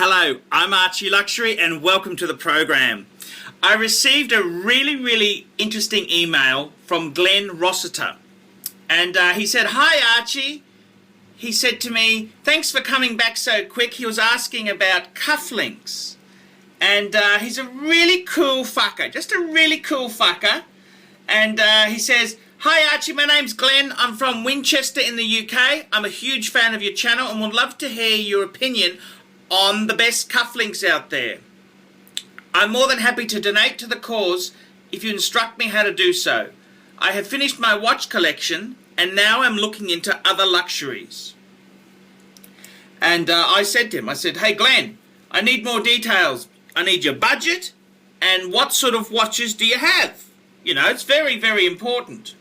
Hello, I'm Archie Luxury and welcome to the program. I received a really interesting email from Glenn Rossiter, and he said, "Hi Archie." He said to me, "Thanks for coming back so quick." He was asking about cufflinks, and he's a really cool fucker, just a really cool fucker. And he says, "Hi Archie, my name's Glenn. I'm from Winchester in the UK. I'm a huge fan of your channel and would love to hear your opinion on the best cufflinks out there. I'm more than happy to donate to the cause if you instruct me how to do so. I have finished my watch collection and now I'm looking into other luxuries." And I said to him, "Hey Glenn, I need more details. I need your budget and what sort of watches do you have? You know, it's very important."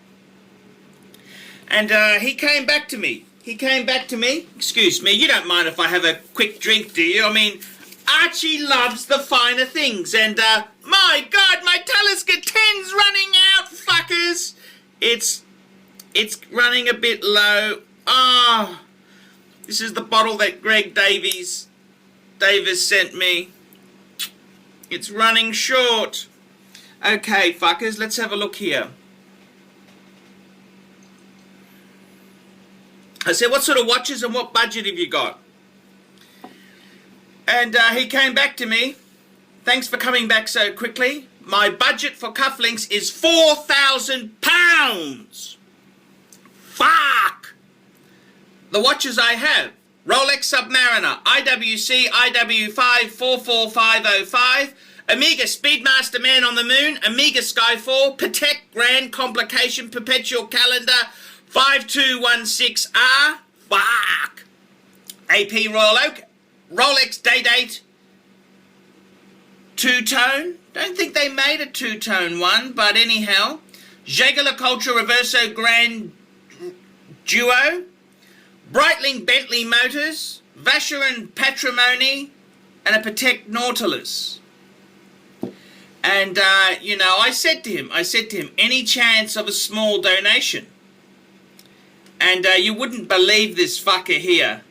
And he came back to me. Excuse me, you don't mind if I have a quick drink, do you? I mean, Archie loves the finer things, and my God, my Talisker 10's running out, fuckers. It's running a bit low. This is the bottle that Greg Davis sent me. It's running short. Okay, fuckers, let's have a look here. I said, "What sort of watches and what budget have you got?" And he came back to me. "Thanks for coming back so quickly. My budget for cufflinks is £4,000. Fuck! The watches I have: Rolex Submariner, IWC IW5 44505, Omega Speedmaster Man on the Moon, Omega Skyfall, Patek Grand Complication Perpetual Calendar 5216R, fuck, AP Royal Oak, Rolex Day-Date two-tone, don't think they made a two-tone one, but anyhow, Jaeger-LeCoultre Reverso Grand Duo, Breitling Bentley Motors, Vacheron Patrimony, and a Patek Nautilus." And, I said to him, "Any chance of a small donation?" And you wouldn't believe this fucker here.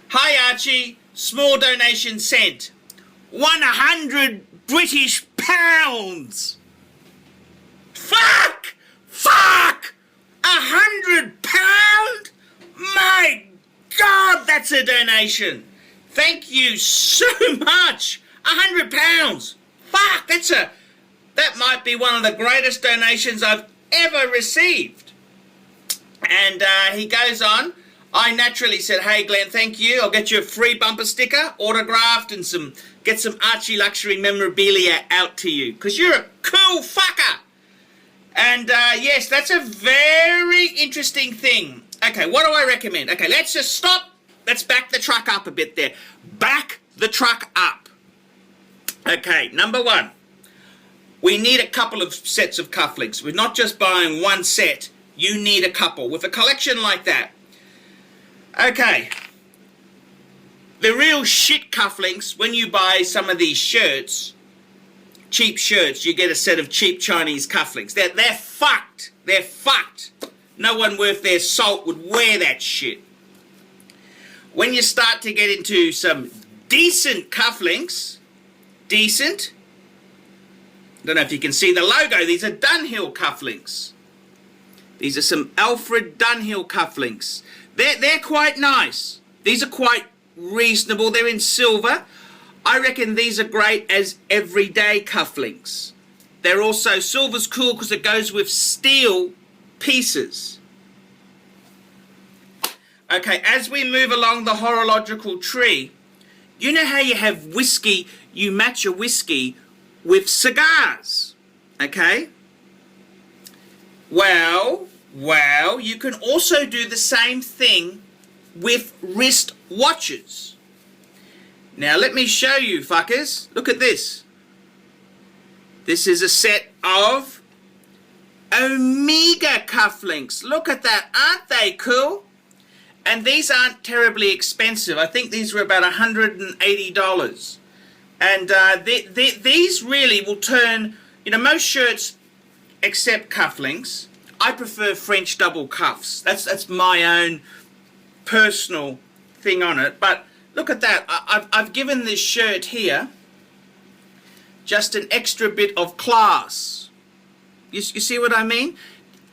"Hi Archie, small donation sent. 100 British pounds. Fuck! £100? My God, that's a donation. Thank you so much. £100. Fuck, that might be one of the greatest donations I've ever received." And he goes on. I naturally said, "Hey Glenn, thank you. I'll get you a free bumper sticker, autographed, and get some Archie Luxury memorabilia out to you, because you're a cool fucker." And yes, that's a very interesting thing. Okay, what do I recommend? Okay, let's just stop. Let's back the truck up a bit there. Back the truck up. Okay, number one, we need a couple of sets of cufflinks. We're not just buying one set. You need a couple. With a collection like that. Okay. The real shit cufflinks, when you buy some of these shirts, cheap shirts, you get a set of cheap Chinese cufflinks. They're fucked. They're fucked. No one worth their salt would wear that shit. When you start to get into some decent cufflinks, decent, I don't know if you can see the logo, these are Dunhill cufflinks. These are some Alfred Dunhill cufflinks. They're quite nice. These are quite reasonable. They're in silver. I reckon these are great as everyday cufflinks. They're also, silver's cool because it goes with steel pieces. Okay, as we move along the horological tree, you know how you have whiskey, you match a whiskey with cigars, okay? Well, you can also do the same thing with wrist watches. Now let me show you, fuckers. Look at this. This is a set of Omega cufflinks. Look at that, aren't they cool? And these aren't terribly expensive. I think these were about $180. And these really will turn, most shirts except cufflinks, I prefer French double cuffs. That's my own personal thing on it. But Look at that. I've given this shirt here just an extra bit of class. You see what I mean?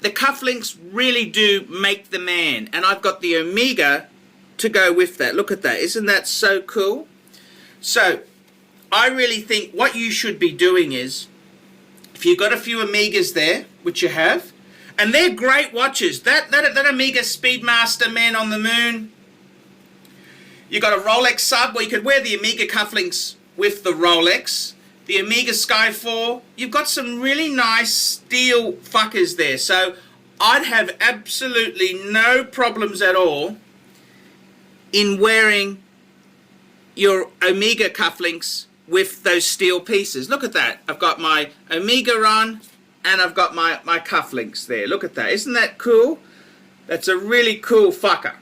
The cufflinks really do make the man. And I've got the Omega to go with that. Look at that. Isn't that so cool? So, I really think what you should be doing is, if you've got a few Omegas there, which you have, and they're great watches. That Omega Speedmaster Man on the Moon. You got a Rolex sub where you could wear the Omega cufflinks with the Rolex. The Omega Sky 4. You've got some really nice steel fuckers there. So I'd have absolutely no problems at all in wearing your Omega cufflinks with those steel pieces. Look at that. I've got my Omega on and I've got my cufflinks there. Look at that. Isn't that cool? That's a really cool fucker.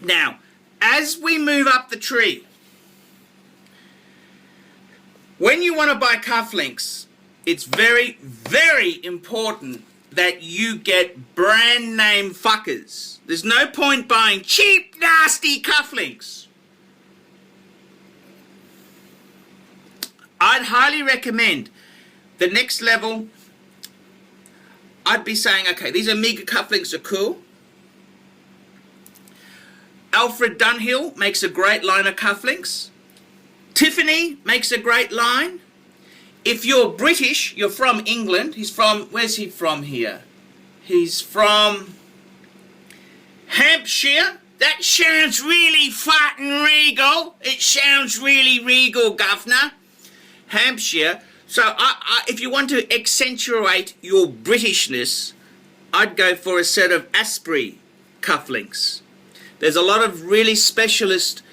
Now, as we move up the tree, when you want to buy cufflinks, it's very, very important that you get brand name fuckers. There's no point buying cheap, nasty cufflinks. I'd highly recommend the next level. I'd be saying, okay, these Omega cufflinks are cool. Alfred Dunhill makes a great line of cufflinks. Tiffany makes a great line. If you're British, you're from England. He's from, where's he from here? He's from Hampshire. That sounds really fucking regal. It sounds really regal, governor. Hampshire. So if you want to accentuate your Britishness, I'd go for a set of Asprey cufflinks. There's a lot of really specialist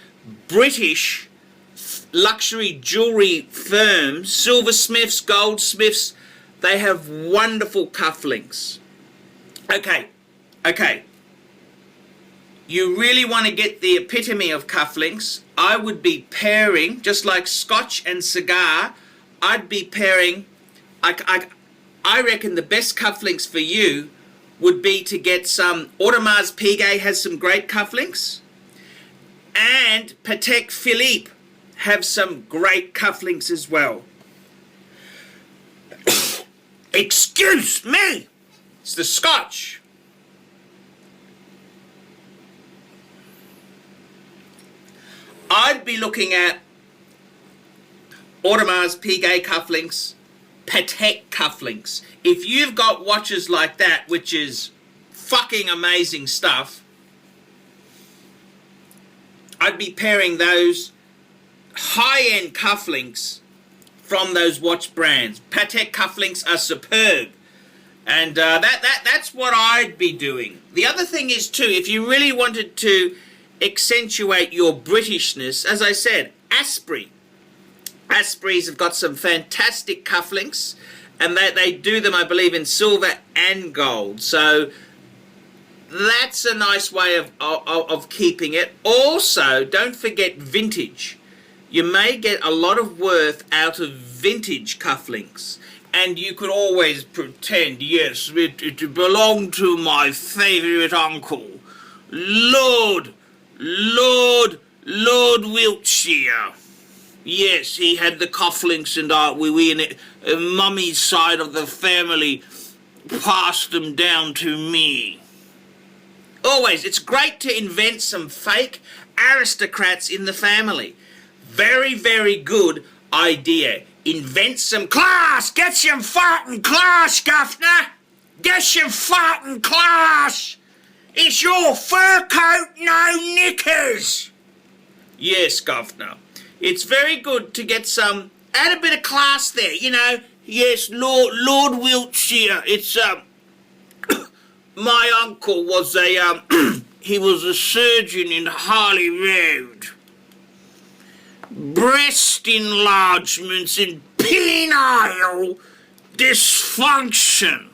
British luxury jewelry firms, silversmiths, goldsmiths. They have wonderful cufflinks. Okay. You really want to get the epitome of cufflinks. I would be pairing, just like Scotch and cigar, I'd be pairing, I reckon the best cufflinks for you would be to get some, Audemars Piguet has some great cufflinks, and Patek Philippe have some great cufflinks as well. Excuse me! It's the Scotch. I'd be looking at Audemars Piguet cufflinks, Patek cufflinks. If you've got watches like that, which is fucking amazing stuff, I'd be pairing those high-end cufflinks from those watch brands. Patek cufflinks are superb. And that's what I'd be doing. The other thing is too, if you really wanted to accentuate your Britishness, as I said, Asprey. Aspreys have got some fantastic cufflinks, and they do them, I believe, in silver and gold. So that's a nice way of keeping it. Also, don't forget vintage. You may get a lot of worth out of vintage cufflinks. And you could always pretend, yes, it belonged to my favourite uncle, Lord Wiltshire. Yes, he had the cufflinks, and we in it, Mummy's side of the family passed them down to me. Always, it's great to invent some fake aristocrats in the family. Very, very good idea. Invent some class! Get some fucking class, governor! Get some fucking class! It's your fur coat, no knickers! Yes, governor. It's very good to get some, add a bit of class there, you know. Yes, Lord Wiltshire. It's, my uncle was a, he was a surgeon in Harley Road. Breast enlargements and penile dysfunction.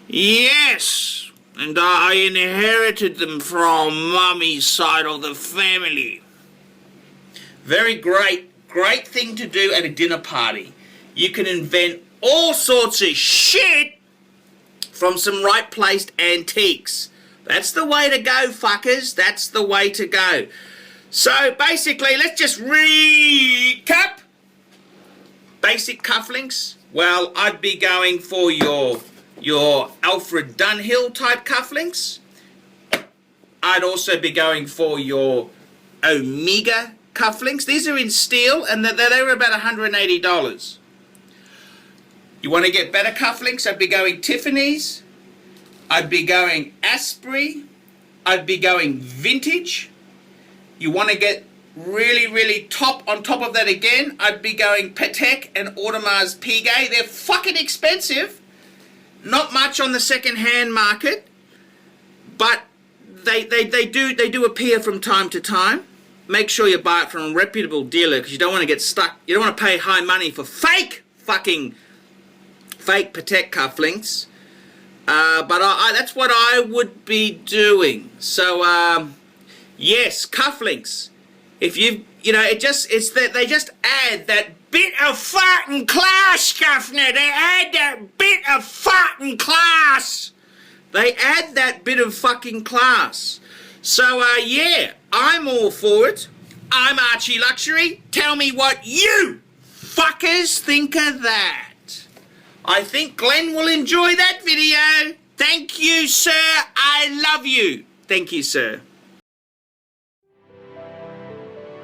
Yes, and I inherited them from Mummy's side of the family. Very great thing to do at a dinner party. You can invent all sorts of shit from some right-placed antiques. That's the way to go, fuckers. That's the way to go. So basically, let's just recap. Basic cufflinks. Well, I'd be going for your Alfred Dunhill type cufflinks. I'd also be going for your Omega cufflinks. These are in steel and they were about $180. You want to get better cufflinks? I'd be going Tiffany's. I'd be going Asprey. I'd be going vintage. You want to get really, really top on top of that again, I'd be going Patek and Audemars Piguet. They're fucking expensive. Not much on the second-hand market, but they do appear from time to time. Make sure you buy it from a reputable dealer because you don't want to get stuck. You don't want to pay high money for fake Patek cufflinks. But that's what I would be doing. So yes, cufflinks. If they just add that bit of fucking class, Scuffner. They add that bit of fucking class. They add that bit of fucking class. So yeah, I'm all for it. I'm Archie Luxury. Tell me what you fuckers think of that. I think Glenn will enjoy that video. Thank you, sir. I love you. Thank you, sir.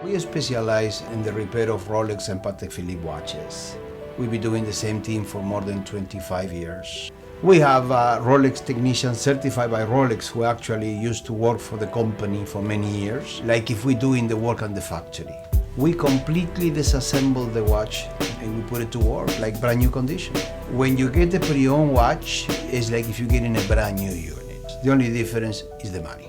We specialize in the repair of Rolex and Patek Philippe watches. We've been doing the same thing for more than 25 years. We have Rolex technicians certified by Rolex who actually used to work for the company for many years, like if we do in the work on the factory. We completely disassemble the watch and we put it to work like brand new condition. When you get the pre-owned watch, it's like if you're getting a brand new unit. The only difference is the money.